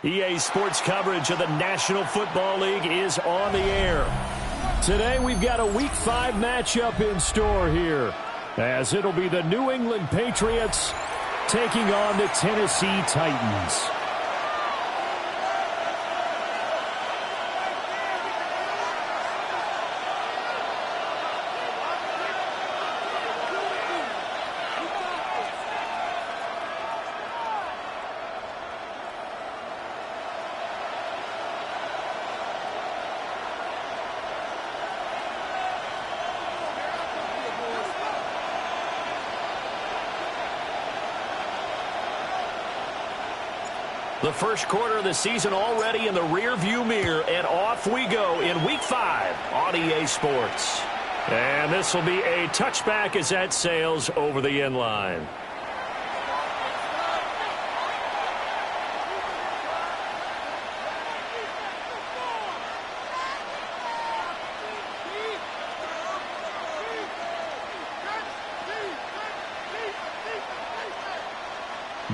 EA Sports coverage of the National Football League is on the air. Today we've got a Week 5 matchup in store here, as it'll be the New England Patriots taking on the Tennessee Titans. The first quarter of the season already in the rear-view mirror, and off we go in Week 5 on EA Sports. And this will be a touchback as that sails over the end line.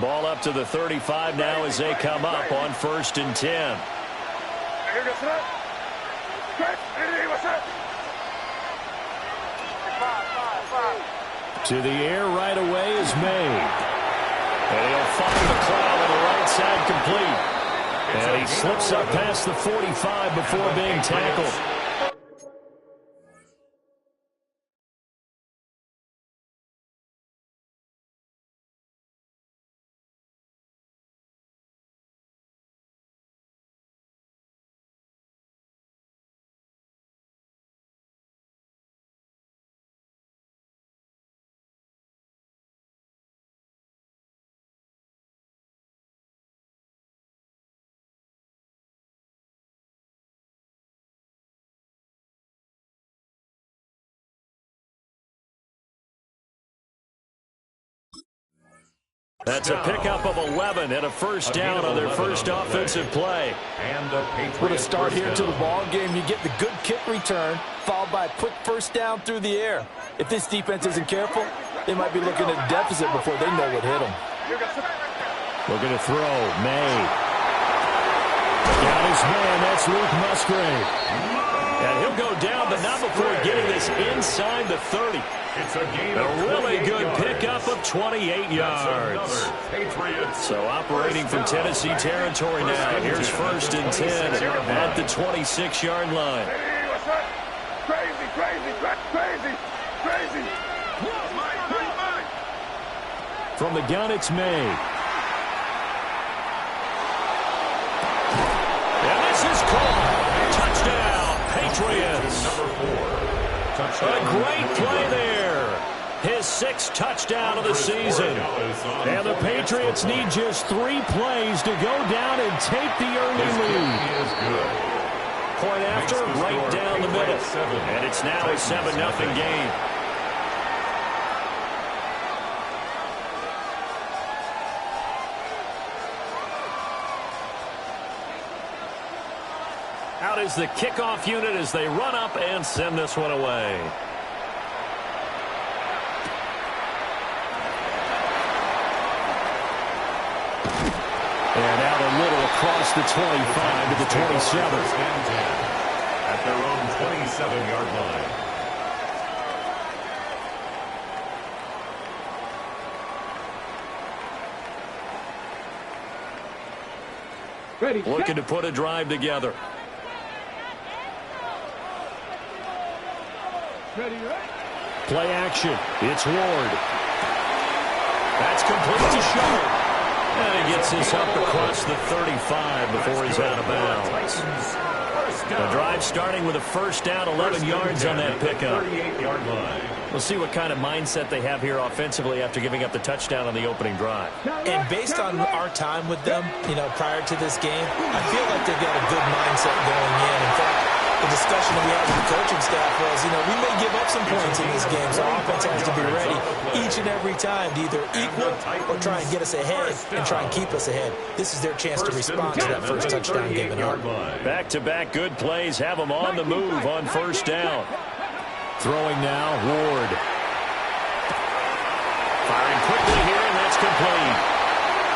Ball up to the 35 now as they come up on 1st and 10. To the air right away is made. And he'll find the cloud on the right side complete. And he slips up past the 45 before being tackled. That's a pickup of 11 and a first down on their first offensive play. With a start here to the ball game, you get the good kick return, followed by a quick first down through the air. If this defense isn't careful, they might be looking at a deficit before they know what hit them. Looking to throw. May. Got his man. That's Luke Musgrave. And he'll go down, but not before getting this inside the 30. It's a gain of a really good pickup of 28 yards. So operating from Tennessee territory now. Here's 1st and 10 at the 26-yard line. Crazy. From the gun, it's May. And this is called touchdown, Patriots. A great play there. His 6th touchdown of the season. And the Patriots need just 3 plays to go down and take the early lead. Point after, right down the middle. And it's now a 7-0 game. Out is the kickoff unit as they run up and send this one away. And out a little across the 25 to the 27. At their own 27-yard line. Ready. Looking to put a drive together. Play action. It's Ward. That's complete to Shutter. And he gets this up across the 35 before he's out of bounds. The drive starting with a first down, 11 yards on that pickup. 38-yard line. We'll see what kind of mindset they have here offensively after giving up the touchdown on the opening drive. And based on our time with them, prior to this game, I feel like they've got a good mindset going in. In fact, the discussion that we had with the coaching staff was, we may give up some points in this game, so offense has to be ready each and every time to either equal or try and get us ahead and try and keep us ahead. This is their chance to respond to that first touchdown given up. Back-to-back good plays have them on the move on first down. Throwing now, Ward. Firing quickly here, and that's complete.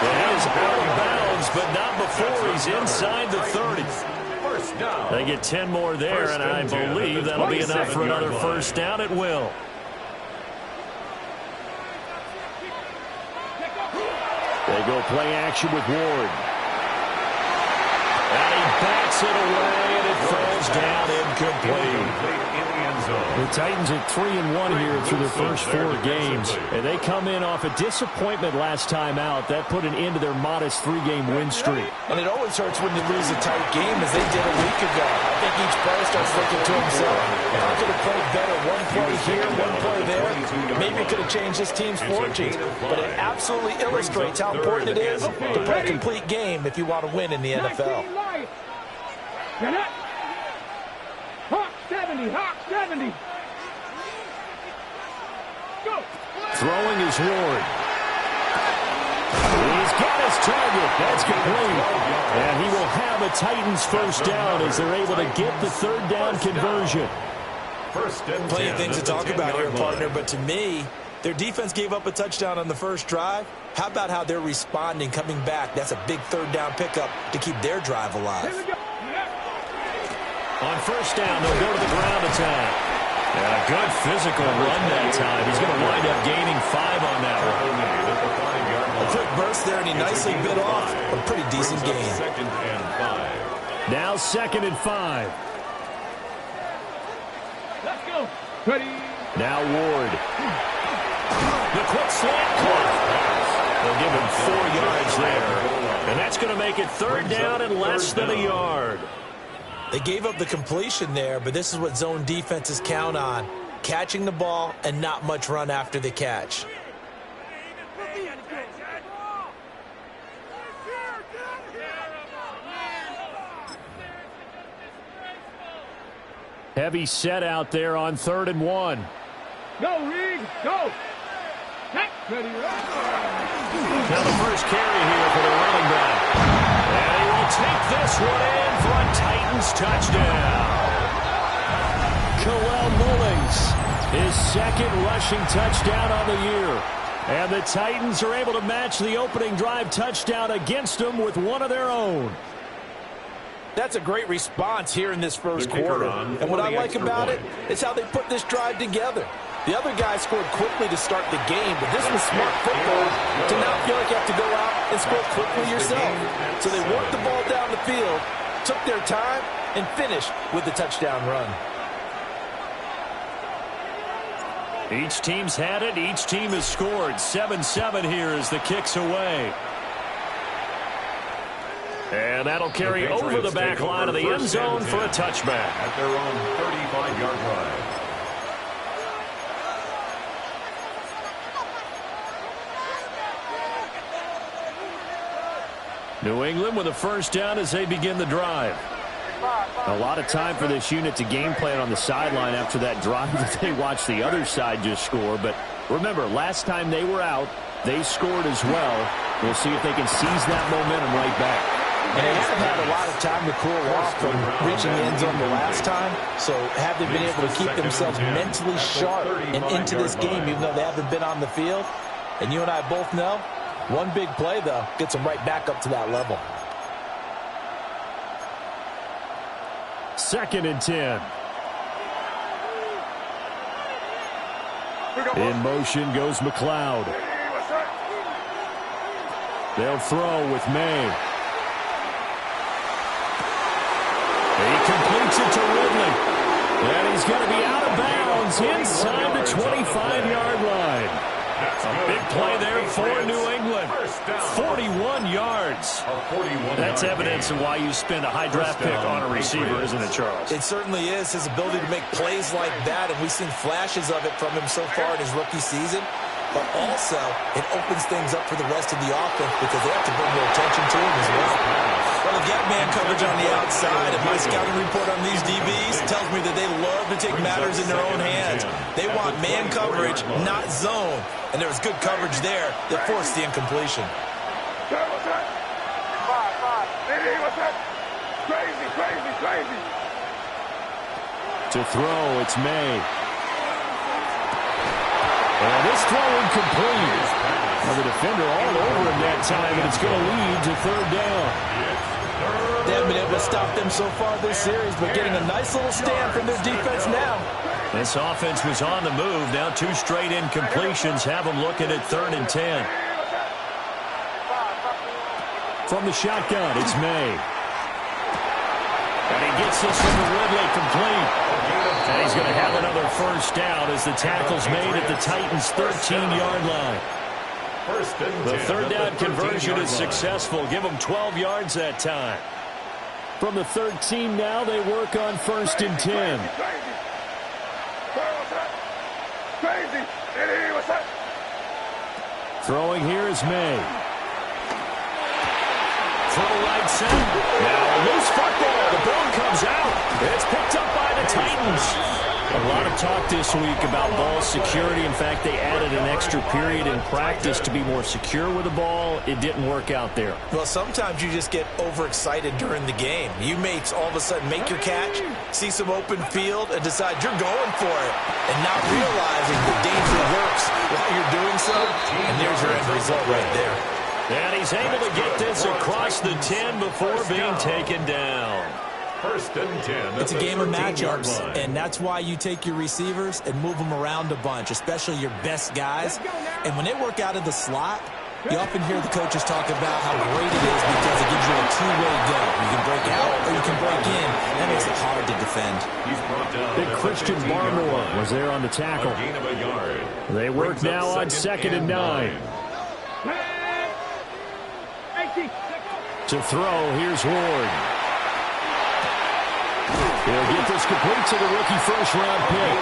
It is out of bounds, but not before he's inside the 30. They get 10 more there, and I believe that'll be enough for another first down. It will. They go play action with Ward. And he bats it away, and it falls down incomplete. The Titans are 3-1 here through their first 4 games. And they come in off a disappointment last time out. That put an end to their modest 3-game win streak. And it always hurts when you lose a tight game, as they did a week ago. I think each player starts looking to himself. If I could have played better one play here, one play there, maybe it could have changed this team's fortunes. But it absolutely illustrates how important it is to play a complete game if you want to win in the NFL. Hawk 70, Hawk 70. Go. Throwing is Ward. He's got his target. That's complete. And he will have a Titans first down as they're able to get the third down conversion. Plenty of things to talk about here, partner, but to me, their defense gave up a touchdown on the first drive. How about how they're responding, coming back? That's a big third down pickup to keep their drive alive. On first down, they'll go to the ground attack. And a good physical run that time. He's going to wind up gaining 5 on that one. A quick burst there, and he nicely bit off a pretty decent gain. Now 2nd and 5. Let's go. Ready. Now Ward. The quick slant caught. They'll give him 4 yards there. And that's going to make it third down and less than a yard. They gave up the completion there, but this is what zone defenses count on. Catching the ball and not much run after the catch. Heavy set out there on 3rd and 1. Go, Reed. Go. Ready. Now the first carry here for the running back. And he will take this one in for a Titans touchdown. Khalil Mullings, his 2nd rushing touchdown on the year. And the Titans are able to match the opening drive touchdown against them with one of their own. That's a great response here in this first quarter. And what I like about it is how they put this drive together. The other guy scored quickly to start the game, but this was smart football to not feel like you have to go out and score quickly yourself. So they worked the ball down the field, took their time, and finished with the touchdown run. Each team's had it. Each team has scored. 7-7 here as the kick's away. And that'll carry over the back line of the end zone for a touchback. At their own 35-yard line. New England with a first down as they begin the drive. A lot of time for this unit to game plan on the sideline after that drive that they watched the other side just score. But remember, last time they were out, they scored as well. We'll see if they can seize that momentum right back. And they haven't had a lot of time to cool off from reaching the end zone the last time. So have they been able to keep themselves mentally sharp and into this game, even though they haven't been on the field? And you and I both know, one big play, though, gets them right back up to that level. 2nd and 10. In motion goes McLeod. They'll throw with May. He completes it to Ridley. And he's going to be out of bounds inside the 25-yard line. A big play there for New England. 41 yards. That's evidence of why you spend a high draft pick on a receiver, isn't it, Charles? It certainly is. His ability to make plays like that, and we've seen flashes of it from him so far in his rookie season. But also, it opens things up for the rest of the offense because they have to bring more attention to him as well. Well, they've got man coverage on the outside, and my scouting report on these DBs tells me that they love to take matters in their own hands. They want man coverage, not zone. And there was good coverage there that forced the incompletion. Crazy. To throw, it's May. And this throw incomplete. Well, the defender all over him that time, and it's going to lead to third down. They haven't been able to stop them so far this series, but getting a nice little stand from their defense now. This offense was on the move. Now 2 straight incompletions have them looking at 3rd and 10. From the shotgun, it's May. And he gets this from the Ridley complete. And he's going to have another first down as the tackle's made at the Titans' 13-yard line. The 3rd down conversion is successful. Give them 12 yards that time. From the 13 now, they work on 1st and 10. Throwing here is May. Throw right side. Now a loose football. The ball comes out. It's picked up by the Titans. A lot of talk this week about ball security. In fact, they added an extra period in practice to be more secure with the ball. It didn't work out there. Well, sometimes you just get overexcited during the game. You may all of a sudden make your catch, see some open field, and decide you're going for it, and not realizing the danger lurks while you're doing so. And there's your end result right there. And he's able to get this across the 10 before being taken down. 1st and 10. It's a game of matchups, and that's why you take your receivers and move them around a bunch, especially your best guys. And when they work out of the slot, you often hear the coaches talk about how great it is because it gives you a two-way go. You can break out or you can break in. That makes it hard to defend. Big Christian Barmore was there on the tackle. They work now on 2nd and 9. To throw, here's Ward. He'll get this complete to the rookie first-round pick.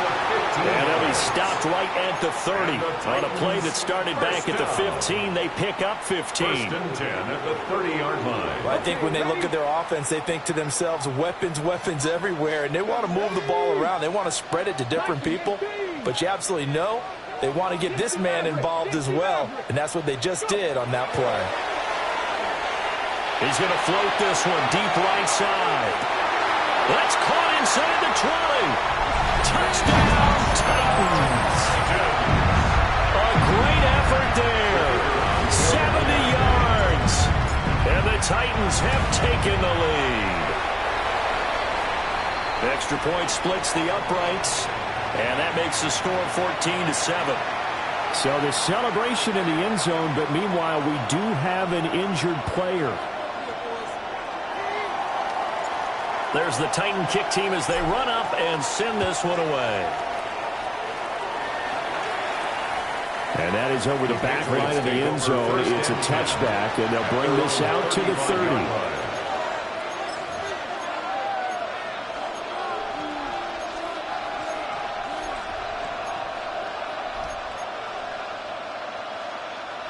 And they'll be stopped right at the 30. On a play that started back at the 15, they pick up 15. 1st and 10 at the 30-yard line. Well, I think when they look at their offense, they think to themselves, weapons everywhere, and they want to move the ball around. They want to spread it to different people. But you absolutely know they want to get this man involved as well, and that's what they just did on that play. He's going to float this one deep right side. That's caught inside the 20. Touchdown, Titans. A great effort there. 70 yards. And the Titans have taken the lead. The extra point splits the uprights. And that makes the score 14-7. So the celebration in the end zone, but meanwhile we do have an injured player. There's the Titan kick team as they run up and send this one away. And that is over the back line of the end zone. It's a touchback, and they'll bring this out to the 30.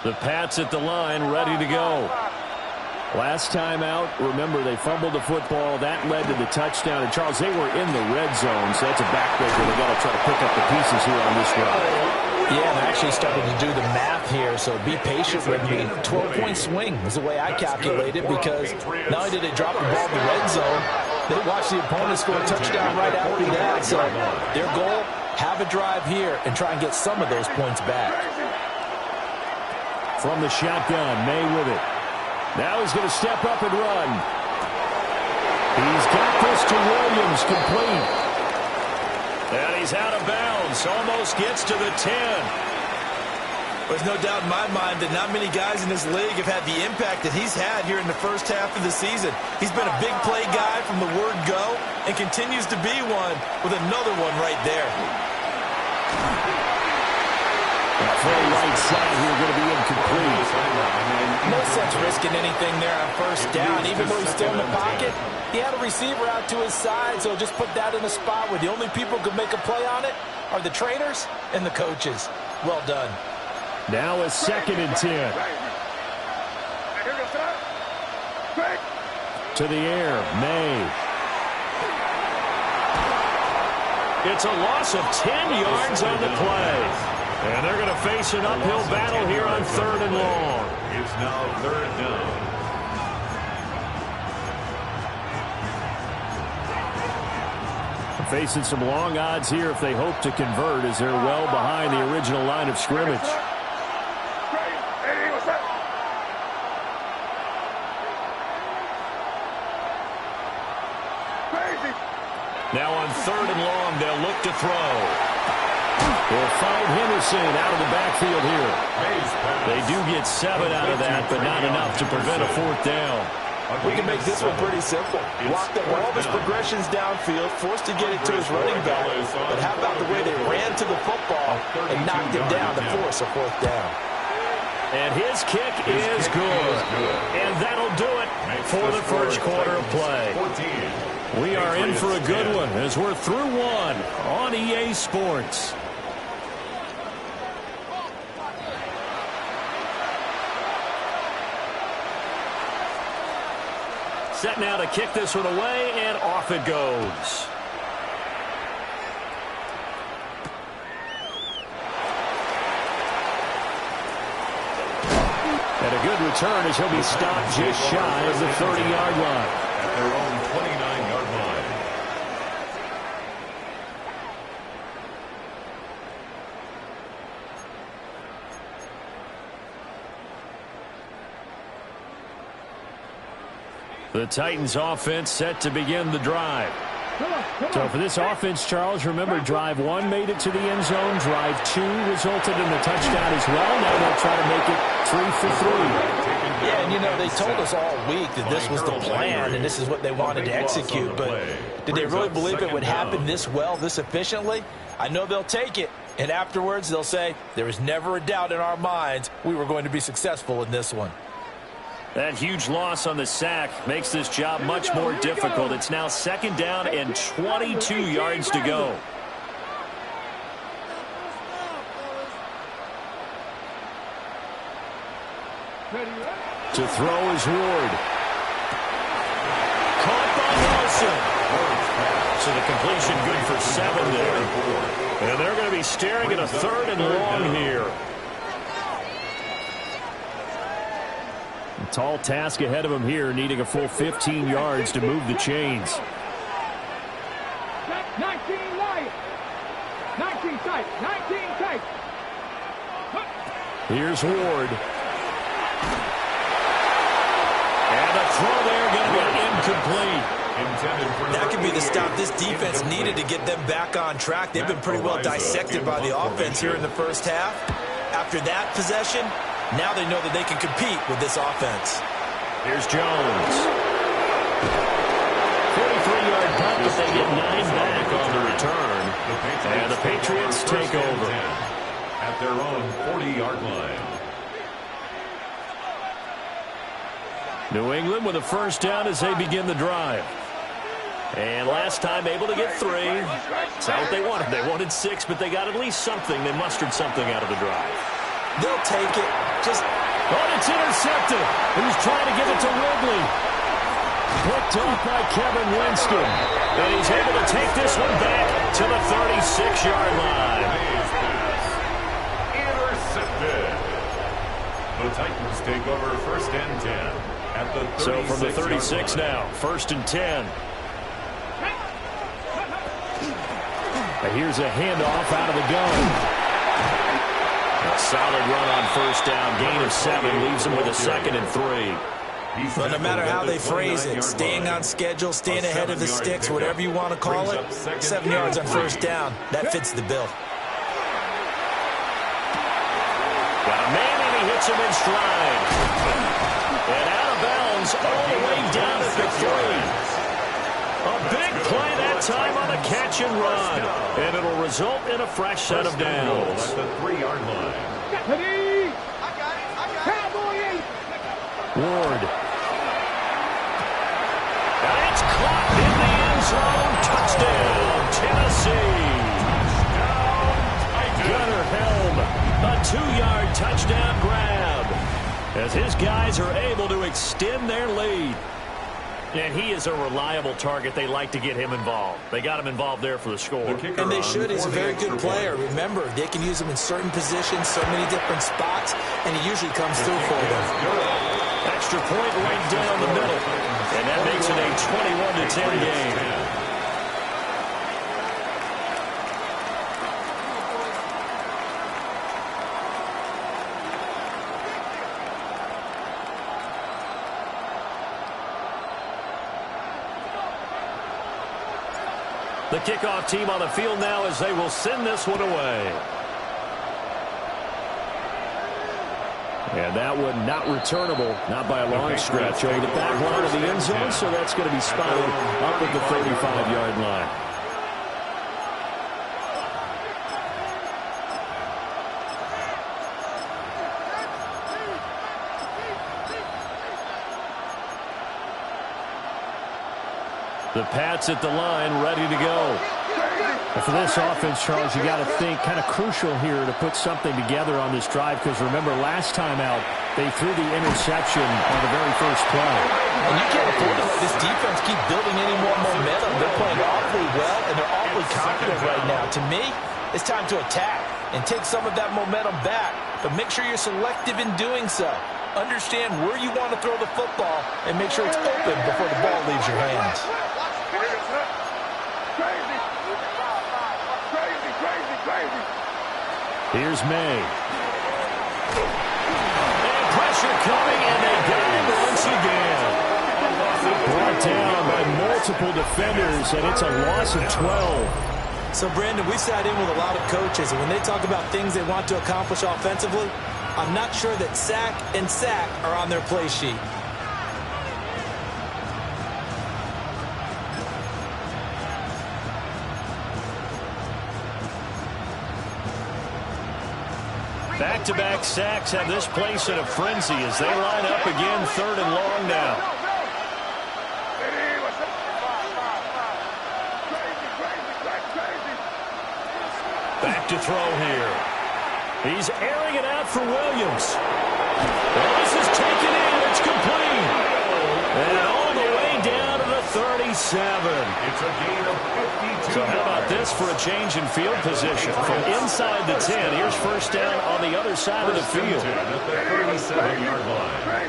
The Pats at the line, ready to go. Last time out, remember, they fumbled the football. That led to the touchdown. And, Charles, they were in the red zone, so that's a backbreaker. They've got to try to pick up the pieces here on this drive. Yeah, and I actually started to do the math here, so be patient with me. 12-point swing is the way I calculate it because not only did they drop the ball in the red zone, they watched the opponent score a touchdown right after that. So their goal, have a drive here and try and get some of those points back. From the shotgun, May with it. Now he's going to step up and run. He's got this to Williams, complete. And he's out of bounds. Almost gets to the 10. There's no doubt in my mind that not many guys in this league have had the impact that he's had here in the first half of the season. He's been a big play guy from the word go and continues to be one with another one right there. For a right side here, going to be incomplete. No sense risking anything there on first down. Even though he's still in the pocket, he had a receiver out to his side, so just put that in a spot where the only people who could make a play on it are the trainers and the coaches. Well done. Now a 2nd and 10. To the air, May. It's a loss of 10 yards on the play. And they're going to face an uphill battle here on 3rd and long. It's now 3rd down. Facing some long odds here if they hope to convert, as they're well behind the original line of scrimmage. Now on 3rd and long, they'll look to throw. They'll find Henderson out of the backfield here. They do get 7 out of that, but not enough to prevent a 4th down. We can make this one pretty simple. Walk all of his progressions downfield, forced to get it to his running back. But how about the way they ran to the football and knocked him down to force a 4th down? And his kick is good. And that'll do it for the first quarter of play. We are in for a good one as we're through one on EA Sports. Set now to kick this one away, and off it goes. And a good return as he'll be stopped just shy of the 30-yard line. At their own 29-yard line. The Titans offense set to begin the drive. So for this offense, Charles, remember drive 1 made it to the end zone. Drive 2 resulted in a touchdown as well. Now they'll try to make it 3 for 3. Yeah, and you know, they told us all week that this was the plan and this is what they wanted to execute. But did they really believe it would happen this well, this efficiently? I know they'll take it. And afterwards, they'll say, there was never a doubt in our minds we were going to be successful in this one. That huge loss on the sack makes this job much more difficult. It's now 2nd down and 22 yards to go. To throw is Ward. Caught by Nelson. So the completion good for 7 there. And they're going to be staring at a 3rd and long here. Tall task ahead of him here, needing a full 15 yards to move the chains. 19 light. 19 tight. 19 tight. Here's Ward. And the throw there going to be incomplete. That could be the stop this defense needed to get them back on track. They've been pretty well dissected by the offense here in the first half. After that possession, now they know that they can compete with this offense. Here's Jones. 43-yard punt, but they get 9 back on the return. And the Patriots take over. At their own 40-yard line. New England with a first down as they begin the drive. And last time able to get 3. That's not what they wanted. They wanted 6, but they got at least something. They mustered something out of the drive. They'll take it. It's intercepted. He was trying to give it to Ridley. Picked off by Kevin Winston. And he's able to take this one back to the 36-yard line. Intercepted. The Titans take over 1st and 10 at the 36. So from the 36 now, 1st and 10. Here's a handoff out of the gun. A solid run on first down. Gain of 7 leaves them with a 2nd and 3. But no matter how they phrase it, staying on schedule, staying ahead of the sticks, whatever you want to call it, 7 yards on first down, that fits the bill. Got a man and he hits him in stride. And out of bounds all the way down at the 3. A big play that time on the catch and run. And it'll result in a fresh set of downs. At the 3-yard line. Ward. And it's caught in the end zone. Touchdown, Tennessee. Gunnar Helm, a 2-yard touchdown grab. As his guys are able to extend their lead. And he is a reliable target. They like to get him involved. They got him involved there for the score. And they should. He's a very good player. Remember, they can use him in certain positions, so many different spots, and he usually comes through for them. Extra point right down the middle. And that makes it a 21-10 game. The kickoff team on the field now as they will send this one away. And that one not returnable, not by a long stretch, over the back line of the end zone, so that's going to be spotted up at the 35-yard line. The Pats at the line, ready to go. And for this offense, Charles, you got to think kind of crucial here to put something together on this drive, because remember, last time out, they threw the interception on the very first play. And you can't afford to let this defense keep building any more momentum. They're playing awfully well, and they're awfully confident right now. To me, it's time to attack and take some of that momentum back, but make sure you're selective in doing so. Understand where you want to throw the football and make sure it's open before the ball leaves your hands. Here's May. And pressure coming, and they got him once again. Brought down by multiple defenders, and it's a loss of 12. So, Brandon, we sat in with a lot of coaches, and when they talk about things they want to accomplish offensively, I'm not sure that sack and sack are on their play sheet. Back-to-back sacks have this place in a frenzy as they line up again, 3rd and long now. Back to throw here. He's airing it out for Williams. Well, this is taken in. It's complete. And all the way down to the 37. It's a gain of 52. So how about this for a change in field position? From inside the 10, here's first down on the other side of the field. At the 37-yard line.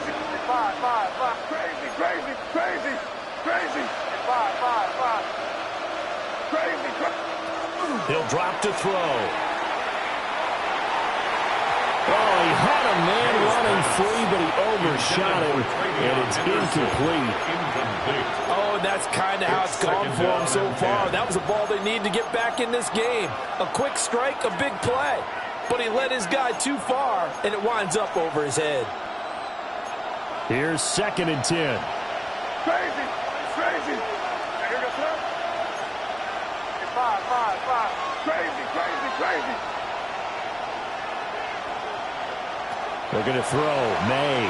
Crazy. He'll drop to throw. Oh, he had a man running free, but he overshot him, and it's incomplete. Oh, that's kind of how it's gone for him so far. That was a ball they need to get back in this game. A quick strike, a big play. But he led his guy too far, and it winds up over his head. Here's 2nd and 10. Crazy. Crazy. They're going to throw. May.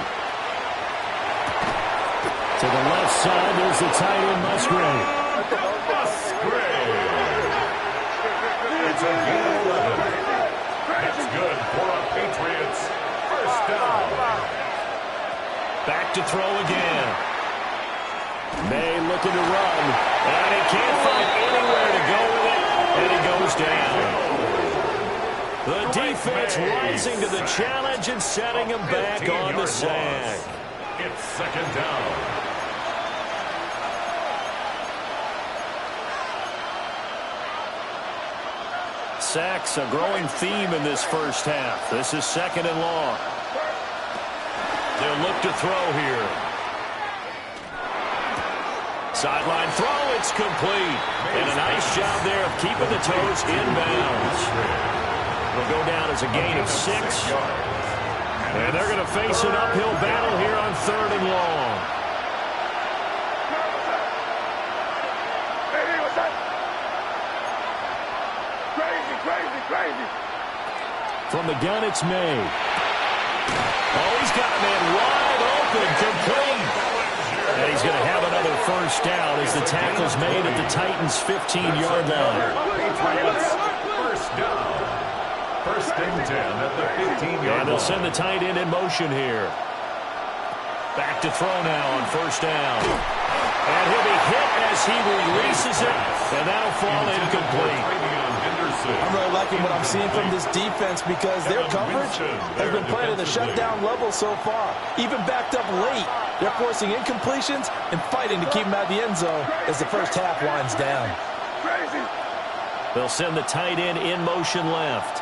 To the left side, there's the tight end, Musgrave. It's a gain of 11. That's good for a Patriots first down. Back to throw again. May looking to run. And he can't find anywhere to go with it, and he goes down. The defense rising to the challenge and setting him back on the sack. It's 2nd down. Sacks, a growing theme in this first half. This is 2nd and long. They'll look to throw here. Sideline throw, it's complete. And a nice job there of keeping the toes inbounds. It'll go down as a gain of 6. And they're going to face an uphill battle here on 3rd and long. From the gun, it's May. Oh, he's got a man wide open, complete. And he's going to have another first down as the tackle's made at the Titans' 15-yard line. Patriots, first down. First and 10 at the 15-yard line. And they'll send the tight end in motion here. Back to throw now on first down. And he'll be hit as he releases it, and that'll fall incomplete. I'm really liking what I'm seeing from this defense because their coverage has been playing at a shutdown level so far. Even backed up late, they're forcing incompletions and fighting to keep them out of the end zone as the first half winds down. They'll send the tight end in motion left.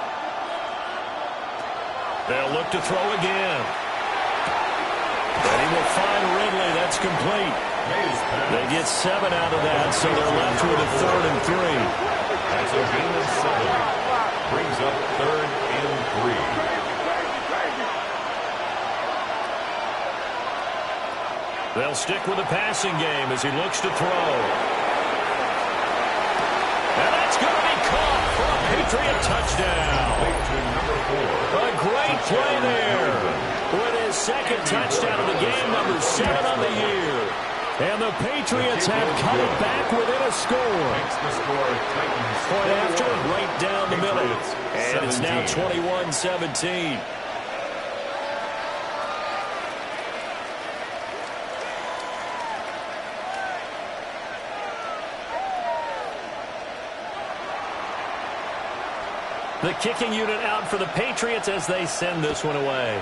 They'll look to throw again. And he will find Ridley. That's complete. They get 7 out of that, so they're left with a 3rd and 3. That's a gain of 7. Brings up 3rd and 3. They'll stick with the passing game as he looks to throw. And that's going to be caught for a Patriot touchdown. A great play there. With his 2nd touchdown of the game, number 7 on the year. And the Patriots have cut it back within a score. Point after, right down the middle. And it's now 21-17. The kicking unit out for the Patriots as they send this one away.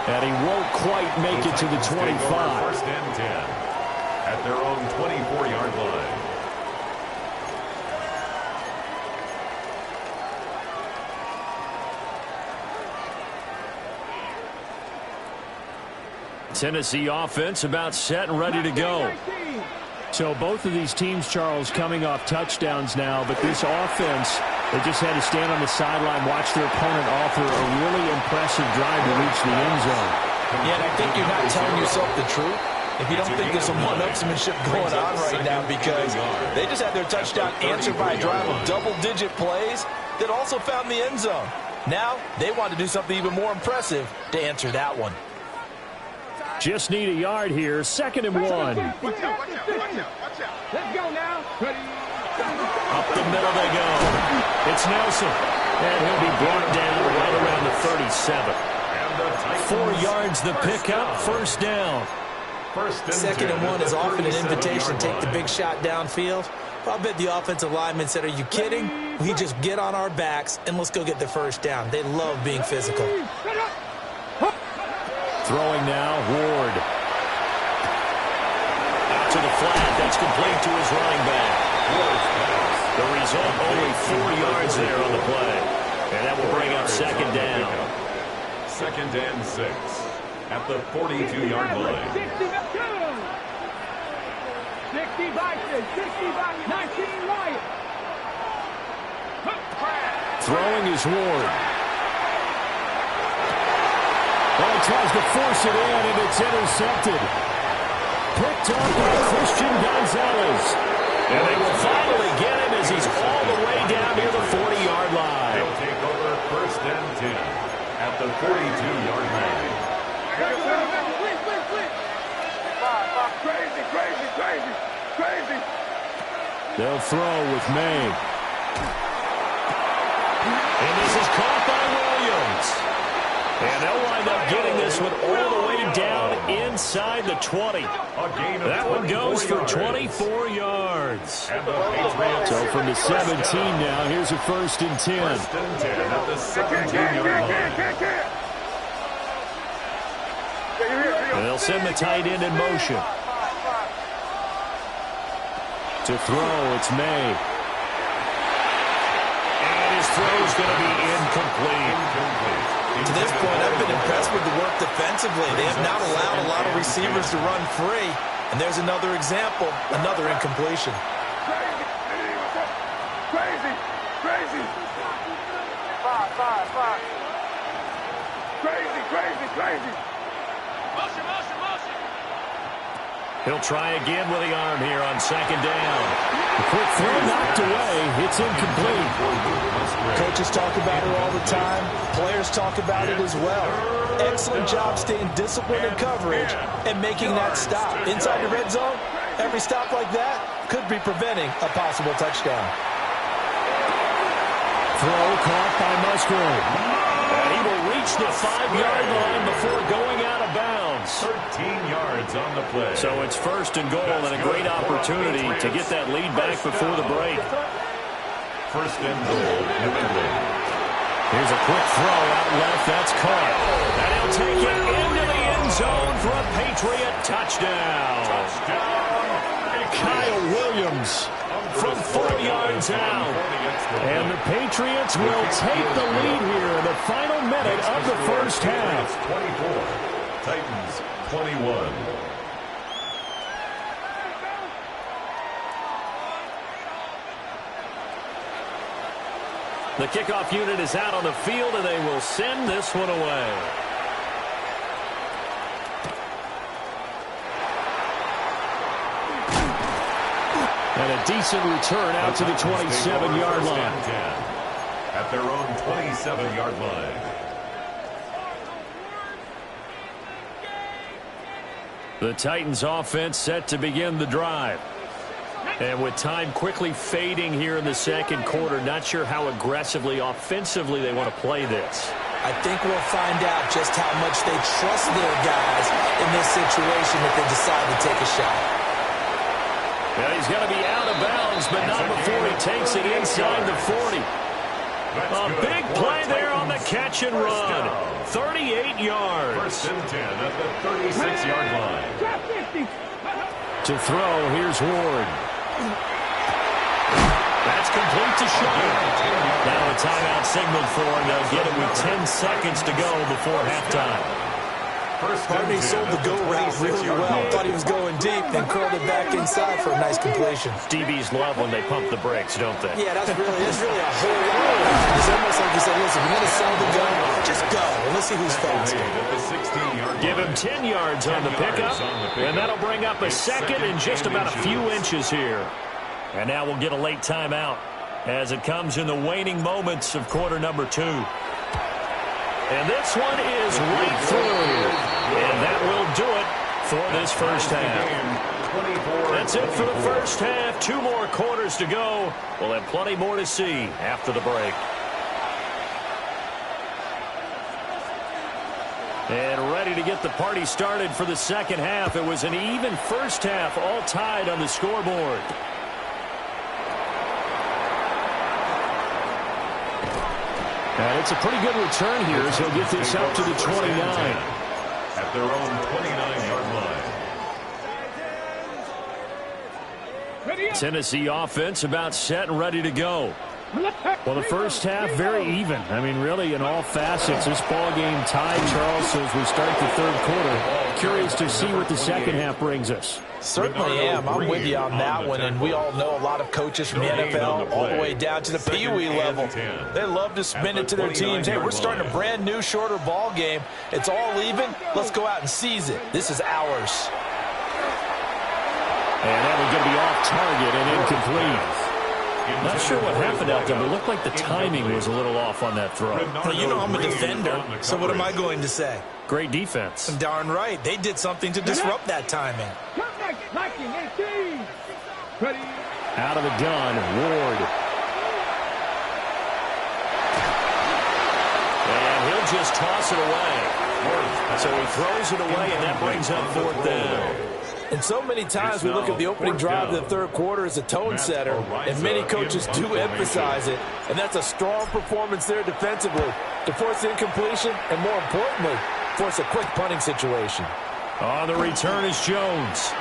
And he won't quite make it to the 25. First and 10 at their own 24-yard line. Tennessee offense about set and ready to go. So both of these teams, Charles, coming off touchdowns now, but this offense, they just had to stand on the sideline, watch their opponent offer a really impressive drive to reach the end zone. Yeah, and I think you're not telling yourself the truth if you don't think there's some one-upsmanship going on right now, because they just had their touchdown answered by a drive of double-digit plays that also found the end zone. Now they want to do something even more impressive to answer that one. Just need a yard here. 2nd and 1. Watch out. Let's go now. Up the middle they go. It's Nelson. And he'll be brought down right around the 37. 4 yards the pickup. First down. 2nd and 1 is often an invitation to take the big shot downfield. I bet the offensive lineman said, are you kidding? We just get on our backs and let's go get the first down. They love being physical. Throwing now, Ward. Out to the flat. That's complete to his running back. The result, only 4 yards there on the play. And that will bring up 2nd down. 2nd and 6 at the 42-yard line. 60 Vikings, 60 Vikings, 19 Lions. Throwing is Ward. Well, he tries to force it in, and it's intercepted. Picked up by Christian Gonzalez. And they will finally get him as he's all the way down near the 40-yard line. They'll take over 1st and 10 at the 42-yard line. Crazy. They'll throw with May. And this is caught by Williams. And they'll wind up getting this one all the way down inside the 20. That one goes for 24 yards. So from the 17 now, here's a 1st and 10. 1st and 10 at the 17-yard line. And they'll send the tight end in motion. To throw, it's May. And his throw's going to be incomplete. To this point, I've been impressed with the work defensively. They have not allowed a lot of receivers to run free. And there's another example, another incompletion. Crazy. Crazy. He'll try again with the arm here on second down. A quick throw knocked away. It's incomplete. Coaches talk about it all the time. Players talk about it as well. Excellent job staying disciplined in coverage and making that stop. Inside the red zone, every stop like that could be preventing a possible touchdown. Throw caught by Musgrave. And he will reach the 5-yard line before going out of bounds. 13 yards on the play. So it's first and goal and a great opportunity to get that lead back before the break. First and goal, New England. Here's a quick throw out left. That's caught. And he'll take it into the end zone for a Patriot touchdown. Kyle Williams from 4 yards out. And the Patriots will take the lead here in the final minute of the first half. 24, Titans 21. The kickoff unit is out on the field, and they will send this one away. And a decent return out to the 27-yard line. At their own 27-yard line. The Titans offense set to begin the drive. And with time quickly fading here in the second quarter, not sure how aggressively, offensively they want to play this. I think we'll find out just how much they trust their guys in this situation if they decide to take a shot. Yeah, he's going to be out of bounds, but not before he takes it inside the 40. A big play there on the catch and run. 38 yards. First and 10 at the 36-yard line. To throw, here's Ward. That's complete to Shea. Now a timeout signaled for, and they'll get it with 10 seconds to go before halftime. Barney sold the go route really well. Thought he was going deep, then curled it back inside for a nice completion. DBs love when they pump the brakes, don't they? Yeah, that's really a whole lot. It's almost like you said, listen, you're going to sell the go, just go, and let's see who's faster. Give him 10 yards on the pickup, and that'll bring up a second in just about a few inches here. And now we'll get a late timeout as it comes in the waning moments of quarter number 2. And this one is right through. And that will do it for this first half. That's it for the first half. 2 more quarters to go. We'll have plenty more to see after the break. And ready to get the party started for the second half. It was an even first half, all tied on the scoreboard. And it's a pretty good return here as he'll get this up to the 29. At their own 29-yard line. Tennessee offense about set and ready to go. Well, the first half, very even. I mean, really, in all facets, this ball game tied, Charles, so as we start the third quarter. Curious to see what the second half brings us. Certainly am. I'm with you on that one, and we all know a lot of coaches from the NFL all the way down to the Pee Wee level. They love to spin it to their teams. Hey, we're starting a brand new, shorter ball game. It's all even. Let's go out and seize it. This is ours. And that was going to be off target and incomplete. Not sure what happened out there, but it looked like the timing was a little off on that throw. Well, you know I'm a defender, so what am I going to say? Great defense. Darn right. They did something to disrupt that timing. Out of the gun, Ward. And he'll just toss it away. So he throws it away, and that brings up fourth down. And so many times we look at the opening drive of the third quarter as a tone setter, and many coaches do emphasize it. And that's a strong performance there defensively to force incompletion and, more importantly, force a quick punting situation. On the return is Jones.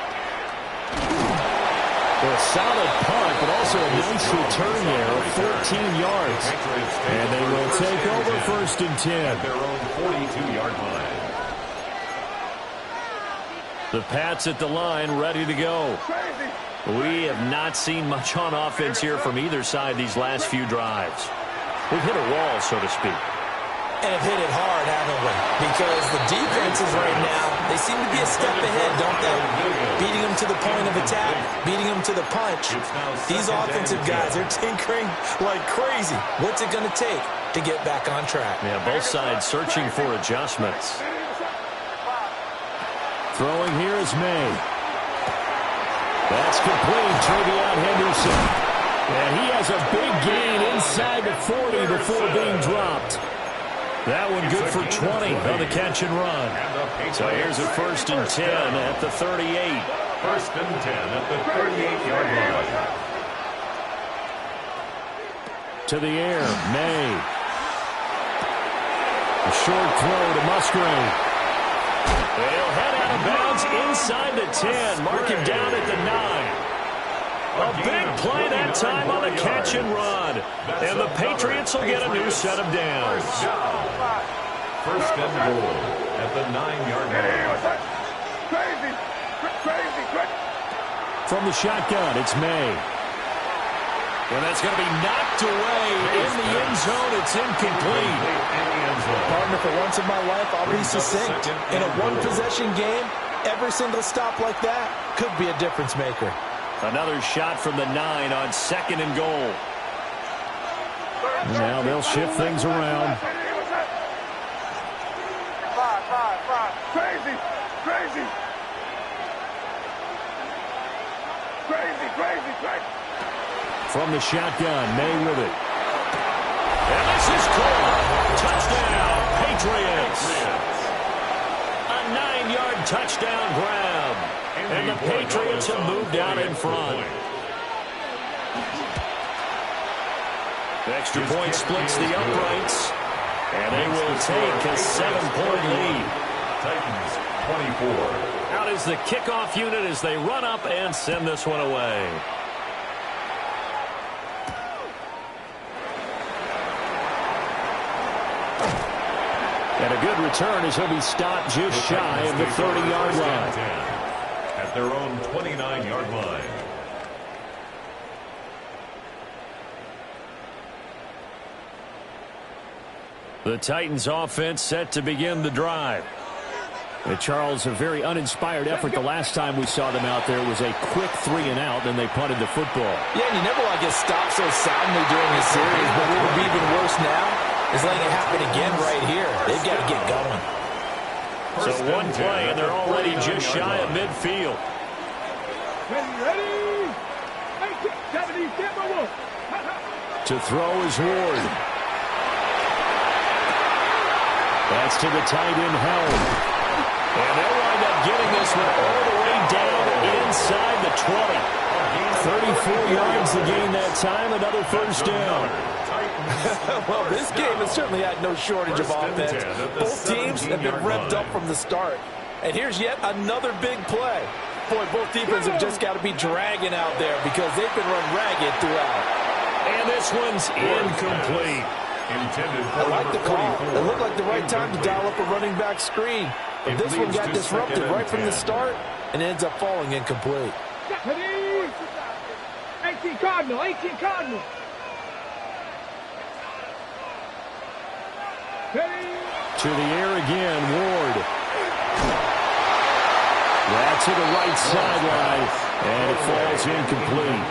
Well, a solid punt, but also a nice return there of 14 yards. And they will take over first and 10. At their own 42-yard line. The Pats at the line, ready to go. We have not seen much on offense here from either side these last few drives. We've hit a wall, so to speak. And have hit it hard, haven't we? Because the defenses right now, they seem to be a step ahead, don't they? Beating them attack, beating them to the punch. These offensive guys, they're tinkering like crazy. What's it going to take to get back on track? Yeah, both sides searching for adjustments. Throwing here is May. That's complete. Trevion Henderson. And he has a big gain inside the 40 before being dropped. That one good for 20 on the catch and run. So here's a 1st and 10 at the 38. 1st and 10 at the 38-yard line. To the air, May. A short throw to Musgrave. They'll head out of bounds inside the 10. Mark him down at the 9. A big play that time on the catch and run. And the Patriots will get a new set of downs. 1st and goal at the 9-yard line. From the shotgun, it's May. And that's going to be knocked away in the end zone. It's incomplete. Partner, for once in my life, I'll be succinct. In a one-possession game, every single stop like that could be a difference maker. Another shot from the 9 on 2nd and goal. Now they'll shift things around. Crazy. From the shotgun, May with it. And this is caught. Touchdown, Patriots. A 9-yard touchdown grab. And the Patriots have moved out in front. The extra point splits the uprights. And they will take a 7-point lead. Titans 24. Out is the kickoff unit as they run up and send this one away. And a good return as he'll be stopped just shy of the 30-yard line. At their own 29-yard line. The Titans offense set to begin the drive. Charles, a very uninspired effort the last time we saw them out there. It was a quick 3 and out, then they punted the football. Yeah, and you never want to get stopped so soundly during this series, but what would be even worse now is letting it happen again right here. They've got to get going. So one play, and they're already just shy of midfield. Ready. 1970, stand To throw is Ward. That's to the tight end, Helm. And they'll wind up getting this one all the way down inside the 20. 34 yards to gain that time, another 1st down. Well, this game has certainly had no shortage of offense. Both teams have been revved up from the start. And here's yet another big play. Boy, both defenses have just got to be dragging out there because they've been run ragged throughout. And this one's incomplete. I like the call. It looked like the right time to dial up a running back screen. But this one got disrupted right from the start and ends up falling incomplete. 18 Cardinal. To the air again, Ward. That's to the right sideline, and it falls incomplete.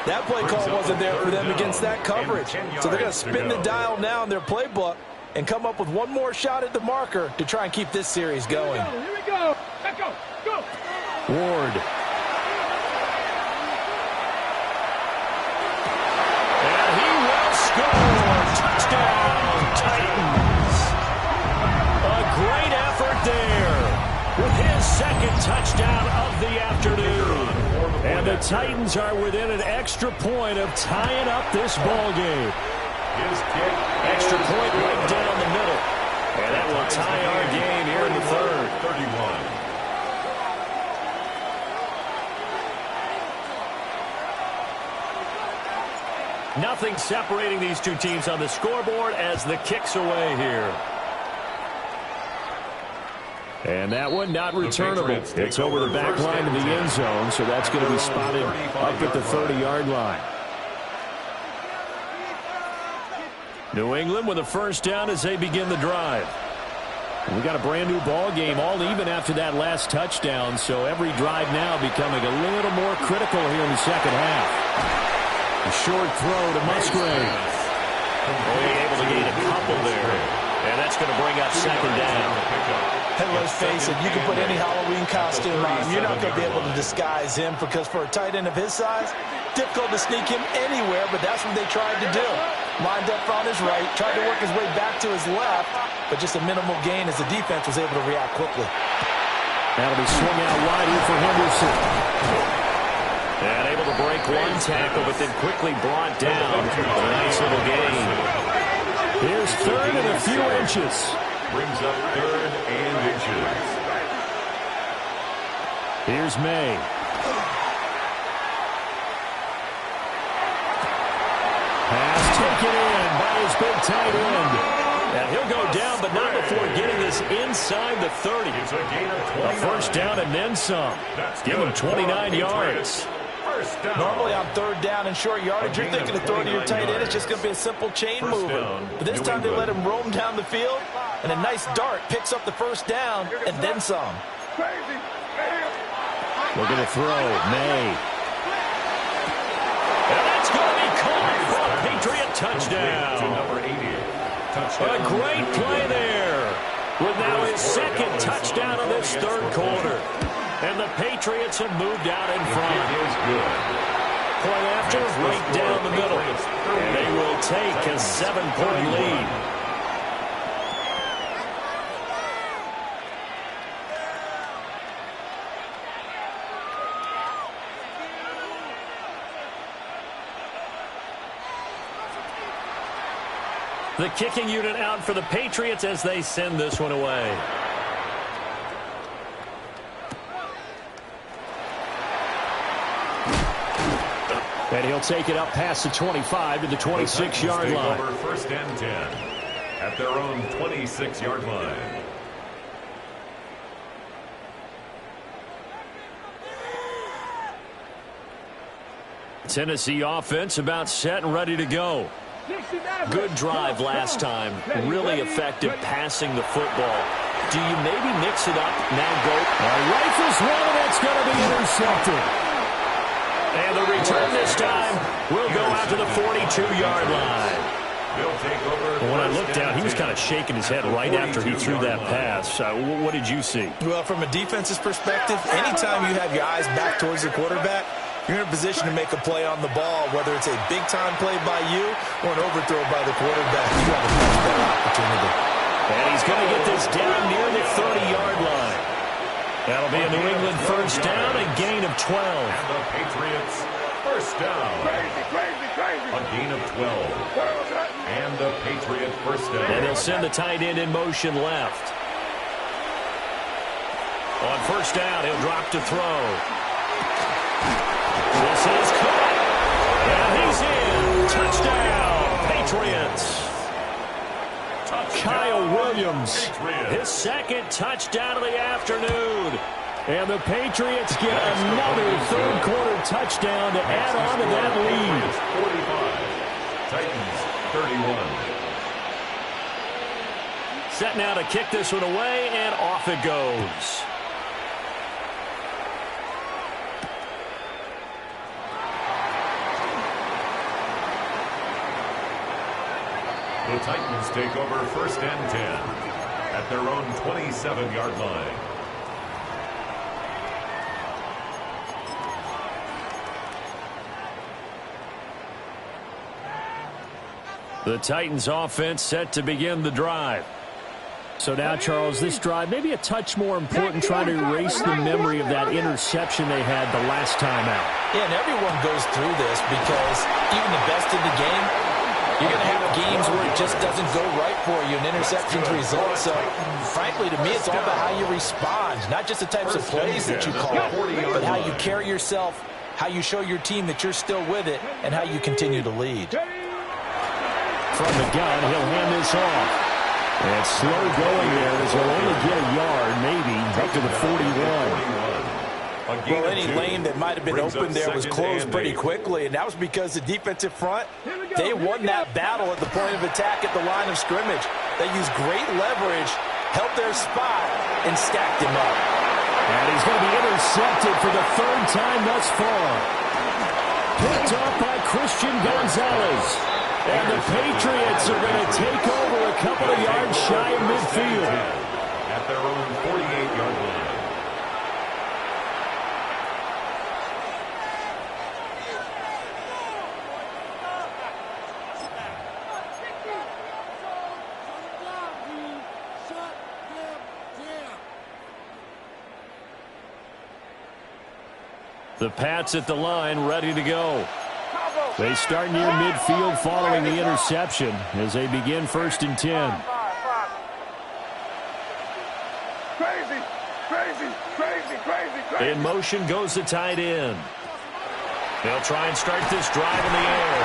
That play call wasn't there for them against that coverage. So they're going to spin the dial now in their playbook and come up with one more shot at the marker to try and keep this series going. Here we go. Let's go. Go. Ward. And he will score. Touchdown, Titans. A great effort there with his 2nd touchdown of the afternoon. And the Titans are within an extra point of tying up this ball game. Extra point right down the middle. And that will tie our game here in the 3rd. 31. Nothing separating these two teams on the scoreboard as the kick's away here. And that one not returnable. It's over the back line to the end zone, so that's going to be spotted up at the 30-yard line. New England with a 1st down as they begin the drive. We got a brand new ball game, all even after that last touchdown, so every drive now becoming a little more critical here in the second half. A short throw to Musgrave. Only able to gain a couple there, and that's going to bring up second down. And let's face it, you can put any Halloween costume on him. You're not going to be able to disguise him because for a tight end of his size, difficult to sneak him anywhere, but that's what they tried to do. Lined up on his right, tried to work his way back to his left, but just a minimal gain as the defense was able to react quickly. That'll be swung out wide here for Henderson. And able to break one tackle, but then quickly brought down. A nice little gain. Here's third and a few inches. Brings up third and inches. Here's May. Pass taken in by his big tight end. And he'll go down, but not before getting this inside the 30. It's a gain of 29. A first down and then some. Give him 29 yards. First down. Normally on third down and short yardage, you're thinking of throwing to your tight end. It's just going to be a simple chain mover. But this time they let him roam down the field, and a nice dart picks up the first down and then some. Looking to throw. May. And that's going to be caught for a Patriot touchdown. To number 80. A great play there. With now his second touchdown of this third quarter. And the Patriots have moved out in front. Point after, right down the middle. And they will take a 7-point lead. The kicking unit out for the Patriots as they send this one away. And he'll take it up past the 25 to the 26-yard line. Over first and 10 at their own 26-yard line. Tennessee offense about set and ready to go. Good drive last time. Really effective passing the football. Do you maybe mix it up? Now go. Rifles one, and it's going to be intercepted. And the return this time will go out to the 42-yard line. When I looked down, he was kind of shaking his head right after he threw that pass. What did you see? Well, from a defense's perspective, anytime you have your eyes back towards the quarterback, you're in a position to make a play on the ball, whether it's a big-time play by you or an overthrow by the quarterback. You have a much better opportunity. And he's going to get this down near the 30-yard line. That'll be a New England first down, a gain of 12. And the Patriots first down. A gain of 12. And the Patriot first down. And he'll send the tight end in motion left. On first down, he'll drop to throw. This is caught. And he's in. Touchdown, Patriots. Kyle Williams. His second touchdown of the afternoon. And the Patriots get another third-quarter touchdown to add on to that lead. 45. Titans 31. Set now to kick this one away, and off it goes. The Titans take over first and 10 at their own 27-yard line. The Titans offense set to begin the drive. So now, Charles, this drive maybe a touch more important, trying to erase the memory of that interception they had the last time out. Yeah, and everyone goes through this because even the best in the game, you're going to have games where it just doesn't go right for you and interceptions result. So, frankly, to me, it's all about how you respond, not just the types of plays that you call, but how you carry yourself, how you show your team that you're still with it, and how you continue to lead. From the gun, he'll hand this off. And slow going there as he'll only get a yard, maybe, up to the 41. Well, any lane that might have been open there was closed pretty quickly, and that was because the defensive front, they won that battle at the point of attack at the line of scrimmage. They used great leverage held their spot, and stacked him up. And he's going to be intercepted for the third time thus far. Picked off by Christian Gonzalez. And the Patriots are going to take over a couple of yards shy of midfield. At their own 48-yard line. The Pats at the line, ready to go. They start near midfield following the interception as they begin 1st and 10. In motion goes the tight end. They'll try and start this drive in the air.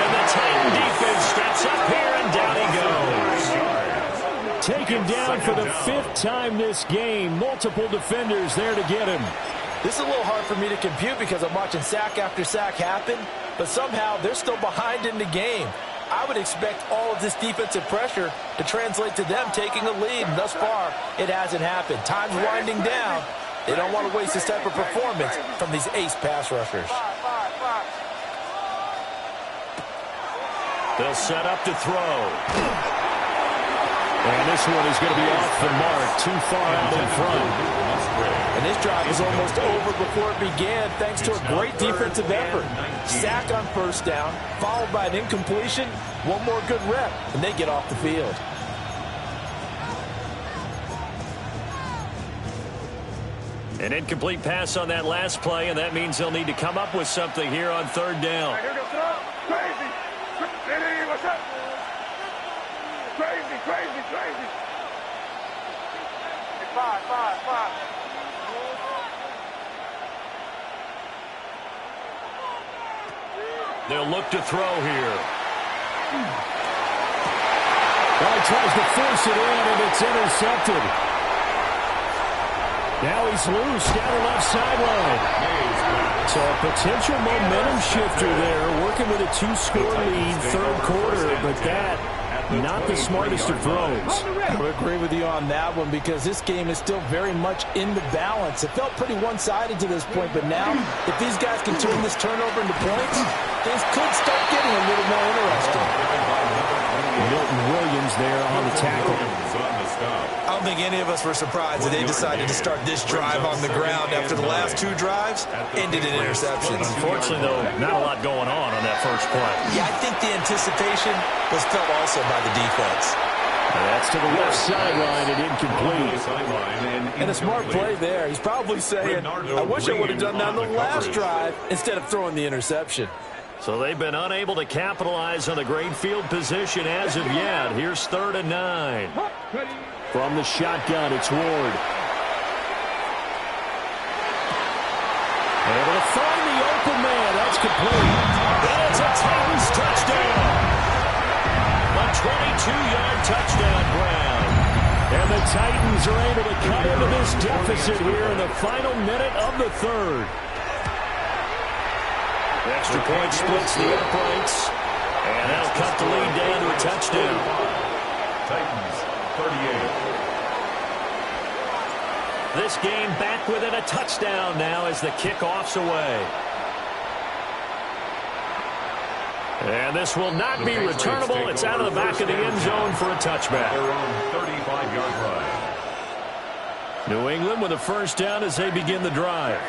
And the Titan defense steps up here, and down he goes. Taken down for the 5th time this game. Multiple defenders there to get him. This is a little hard for me to compute because I'm watching sack after sack happen, but somehow they're still behind in the game. I would expect all of this defensive pressure to translate to them taking a lead, and thus far, it hasn't happened. Time's winding down. They don't want to waste this type of performance from these ace pass rushers. They'll set up to throw. And this one is going to be off the mark, too far out in front. And this drive was almost over before it began thanks to a great defensive effort. Sack on 1st down, followed by an incompletion, one more good rep, and they get off the field. An incomplete pass on that last play, and that means they'll need to come up with something here on 3rd down. Crazy. Five. They'll look to throw here. Well, he tries to force it in, and it's intercepted. Now he's loose down the left sideline. So a potential momentum shifter there, working with a 2-score lead, 3rd quarter, but that not the smartest of throws. I would agree with you on that one because this game is still very much in the balance. It felt pretty one-sided to this point, but now if these guys can turn this turnover into points, things could start getting a little more interesting. Milton Williams there on the tackle. I don't think any of us were surprised that they decided to start this drive on the ground after the last 2 drives ended in interceptions. Unfortunately, though, not a lot going on that first play. Yeah, I think the anticipation was felt also by the defense. That's to the left sideline and incomplete. And a smart play there. He's probably saying, I wish I would have done that on the last drive instead of throwing the interception. So they've been unable to capitalize on the great field position as of yet. Here's 3rd and 9. From the shotgun, it's Ward. Able to find the open man. That's complete. And it's a Titans touchdown. A 22-yard touchdown grab. And the Titans are able to cut into this deficit here in the final minute of the 3rd. The extra point splits the uprights. And that'll cut the lead down to a touchdown. Titans, 38. This game back within a touchdown now as the kickoff's away. And this will not be returnable. It's out of the back of the end zone for a touchback. Their own 35-yard line. New England with a 1st down as they begin the drive.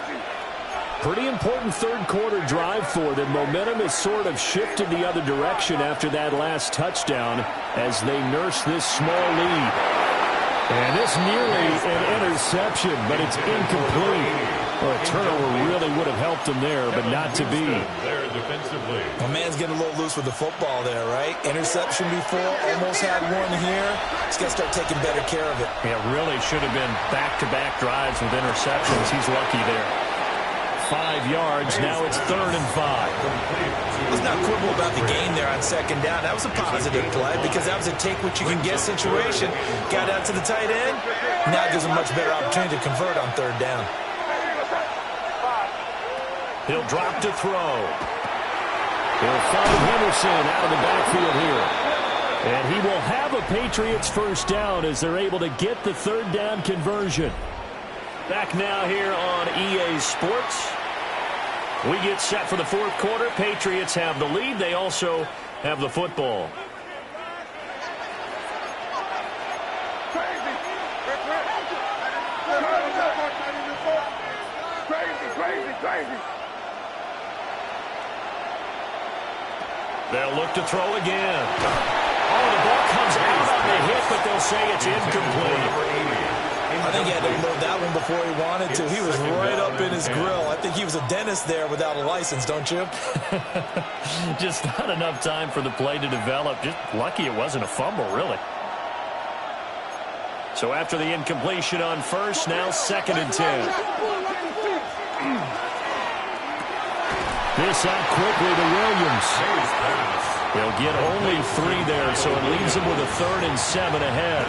Pretty important 3rd quarter drive for them. Momentum has sort of shifted the other direction after that last touchdown as they nurse this small lead. And this nearly an interception, but it's incomplete. Well, a turnover really would have helped them there, but not to be. There defensively. My man's getting a little loose with the football there, right? Interception before, almost had one here. He's got to start taking better care of it. Yeah, really should have been back-to-back drives with interceptions. He's lucky there. 5 yards, now it's 3rd and 5. Let's not quibble about the game there on 2nd down. That was a positive play because that was a take-what-you-can-get situation. Got out to the tight end. Now gives a much better opportunity to convert on 3rd down. He'll drop to throw. He'll find Henderson out of the backfield here. And he will have a Patriots first down as they're able to get the third down conversion. Back now here on EA Sports. We get set for the fourth quarter. Patriots have the lead. They also have the football. Crazy. They'll look to throw again. Oh, the ball comes out on the hit, but they'll say it's incomplete. I think he had to load that one before he wanted to. He was right up in his grill. I think he was a dentist there without a license, don't you? Just not enough time for the play to develop. Just lucky it wasn't a fumble, really. So after the incompletion on first, now 2nd and 10. This out quickly to Williams. They'll get only 3 there, so it leaves them with a 3rd and 7 ahead.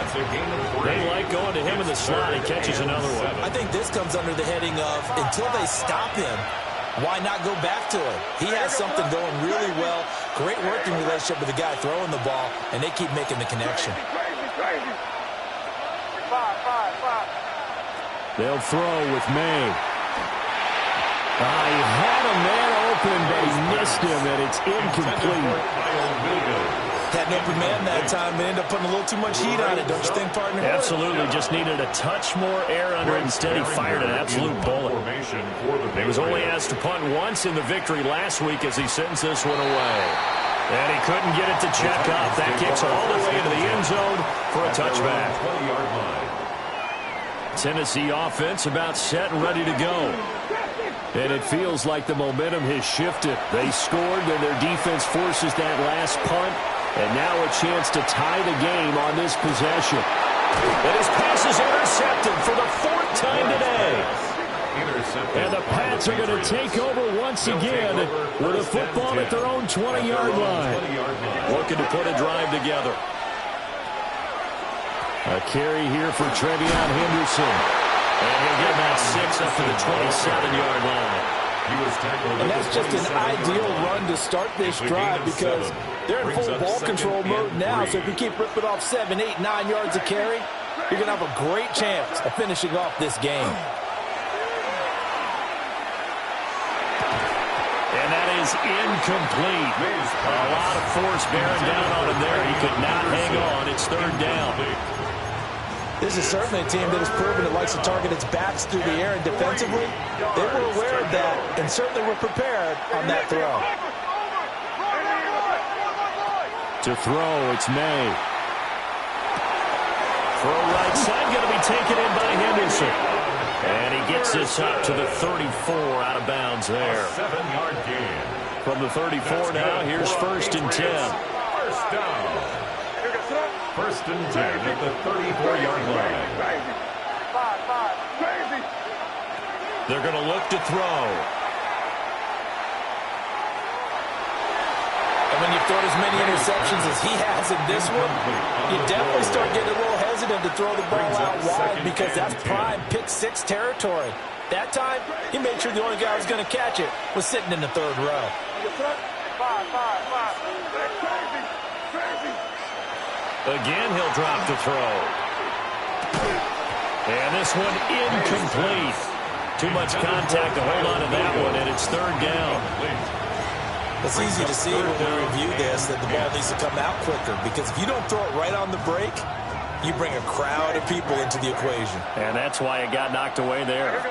They like going to him in the slot. He catches another one. I think this comes under the heading of until they stop him, why not go back to him? He has something going really well. Great working relationship with the guy throwing the ball, and they keep making the connection. They'll throw with May. He had a man open, but he missed him, and it's incomplete. Had an open man that time, but ended up putting a little too much heat on it, don't you think, partner? Absolutely. Just needed a touch more air under it. Instead, he fired an absolute bullet. He was only asked to punt once in the victory last week as he sends this one away. And he couldn't get it to check up. That kicks all the way into the end zone for a touchback. Tennessee offense about set and ready to go. And it feels like the momentum has shifted. They scored, then their defense forces that last punt. And now a chance to tie the game on this possession. And his pass is intercepted for the 4th time today. And the Pats are going to take over once again with a football at their own 20-yard line. Looking to put a drive together. A carry here for Trevion Henderson. And he'll get that 6 up to the 27-yard line. And that's just an ideal run to start this drive because they're in full ball control mode now. So if you keep ripping off 7, 8, 9 yards of carry, you're going to have a great chance of finishing off this game. And that is incomplete. A lot of force bearing down on him there. He could not hang on. It's 3rd down. This is certainly a team that has proven it likes to target its backs through the air, and defensively, they were aware of that and certainly were prepared on that throw. To throw, it's May. Throw right side, going to be taken in by Henderson. And he gets this up to the 34 out of bounds there. 7-yard gain. From the 34 now, here's 1st and 10. First down. 1st and 10 at the 34-yard line. They're going to look to throw. And when you've thrown as many interceptions as he has in this one, you definitely start getting a little hesitant to throw the ball out wide because that's prime pick-6 territory. That time, he made sure the only guy who was going to catch it was sitting in the 3rd row. Again, he'll drop to throw. And this one incomplete. Too much contact to hold on to that one, and it's 3rd down. It's easy to see when we review this that the ball needs to come out quicker because if you don't throw it right on the break, you bring a crowd of people into the equation. And that's why it got knocked away there.